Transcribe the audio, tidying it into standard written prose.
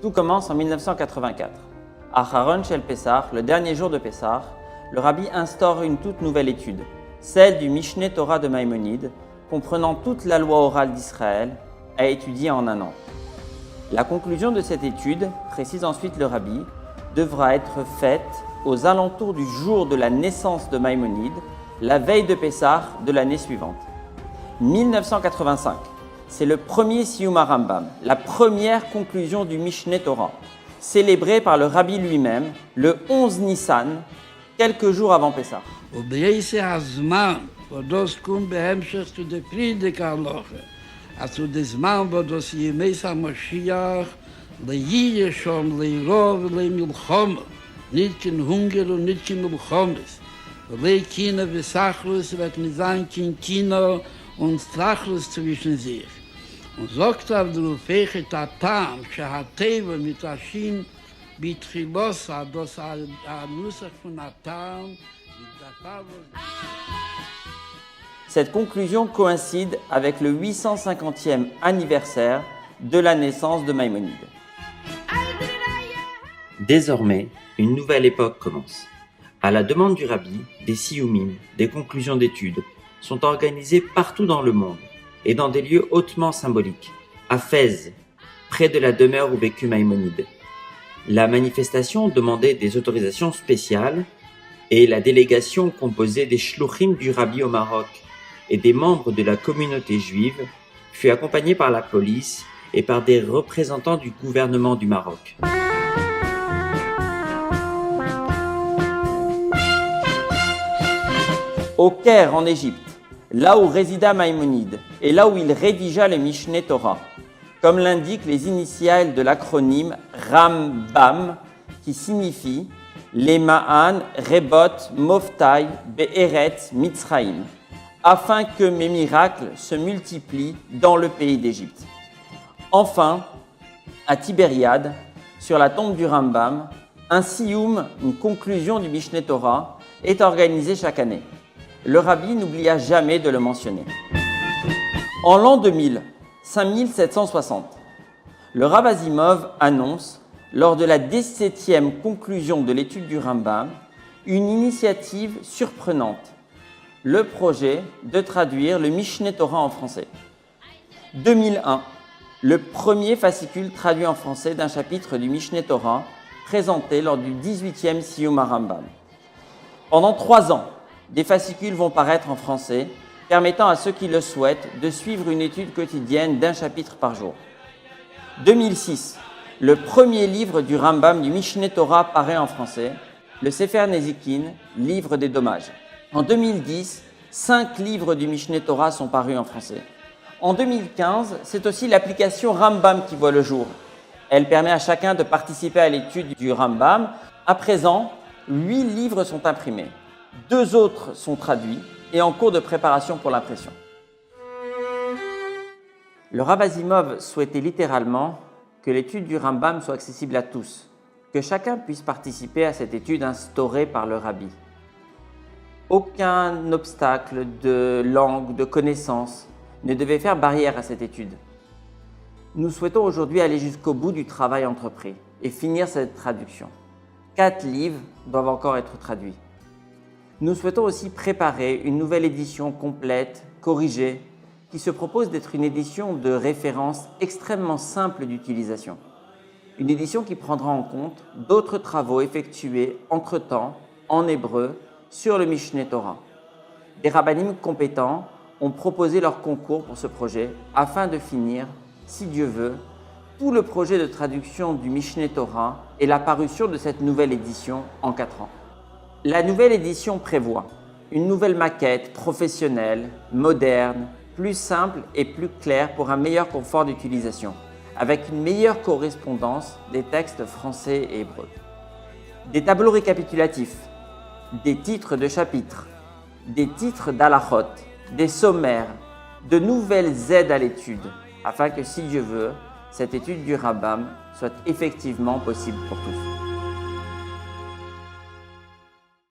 Tout commence en 1984. À Haron Shel Pessah, le dernier jour de Pessah, le rabbi instaure une toute nouvelle étude, celle du Mishneh Torah de Maïmonide, comprenant toute la loi orale d'Israël, à étudier en un an. La conclusion de cette étude, précise ensuite le rabbi, devra être faite aux alentours du jour de la naissance de Maïmonide, la veille de Pessah de l'année suivante. 1985, c'est le premier Siyum HaRambam, la première conclusion du Mishneh Torah, célébrée par le rabbi lui-même le 11 Nissan, quelques jours avant Pessah. Also des Mann, wo das Jemes HaMashiach, lehiye shom, leirov, leimilchom, nicht kein Hunger und nicht kein Milchomes. Leikina vesachlus wird mit sein Kino und Strachlus zwischen sich. Und sagt auf der Rufeche Tatam, Shehateva mit Ashin, bitchilos, das Nusach von Atam, mit der Cette conclusion coïncide avec le 850e anniversaire de la naissance de Maïmonide. Désormais, une nouvelle époque commence. À la demande du rabbi, des siyumim, des conclusions d'études, sont organisées partout dans le monde et dans des lieux hautement symboliques. À Fès, près de la demeure où vécut Maïmonide. La manifestation demandait des autorisations spéciales et la délégation composée des shluchim du rabbi au Maroc et des membres de la communauté juive fut accompagnée par la police et par des représentants du gouvernement du Maroc. Au Caire, en Égypte, là où résida Maïmonide et là où il rédigea le Mishneh Torah, comme l'indiquent les initiales de l'acronyme Rambam, qui signifie Lema'an Rebot Moftai Be'eretz Mitzraïm, afin que mes miracles se multiplient dans le pays d'Égypte. Enfin, à Tibériade, sur la tombe du Rambam, un siyum, une conclusion du Mishneh Torah, est organisé chaque année. Le rabbi n'oublia jamais de le mentionner. En l'an 2000, 5760, le Rav Azimov annonce, lors de la 17e conclusion de l'étude du Rambam, une initiative surprenante, le projet de traduire le Mishneh Torah en français. 2001, le premier fascicule traduit en français d'un chapitre du Mishneh Torah présenté lors du 18e Siyum HaRambam. Pendant 3 ans, des fascicules vont paraître en français, permettant à ceux qui le souhaitent de suivre une étude quotidienne d'un chapitre par jour. 2006, le premier livre du Rambam du Mishneh Torah paraît en français, le Sefer Nezikin, livre des dommages. En 2010, 5 livres du Mishneh Torah sont parus en français. En 2015, c'est aussi l'application Rambam qui voit le jour. Elle permet à chacun de participer à l'étude du Rambam. À présent, 8 livres sont imprimés. 2 autres sont traduits et en cours de préparation pour l'impression. Le Rav Azimov souhaitait littéralement que l'étude du Rambam soit accessible à tous, que chacun puisse participer à cette étude instaurée par le rabbi. Aucun obstacle de langue, de connaissance ne devait faire barrière à cette étude. Nous souhaitons aujourd'hui aller jusqu'au bout du travail entrepris et finir cette traduction. 4 livres doivent encore être traduits. Nous souhaitons aussi préparer une nouvelle édition complète, corrigée, qui se propose d'être une édition de référence extrêmement simple d'utilisation. Une édition qui prendra en compte d'autres travaux effectués entre-temps en hébreu sur le Mishneh Torah. Des rabbanim compétents ont proposé leur concours pour ce projet afin de finir, si Dieu veut, tout le projet de traduction du Mishneh Torah et la parution de cette nouvelle édition en 4 ans. La nouvelle édition prévoit une nouvelle maquette professionnelle, moderne, plus simple et plus claire pour un meilleur confort d'utilisation, avec une meilleure correspondance des textes français et hébreux. Des tableaux récapitulatifs, des titres de chapitres, des titres d'halachot, des sommaires, de nouvelles aides à l'étude, afin que, si Dieu veut, cette étude du Rambam soit effectivement possible pour tous.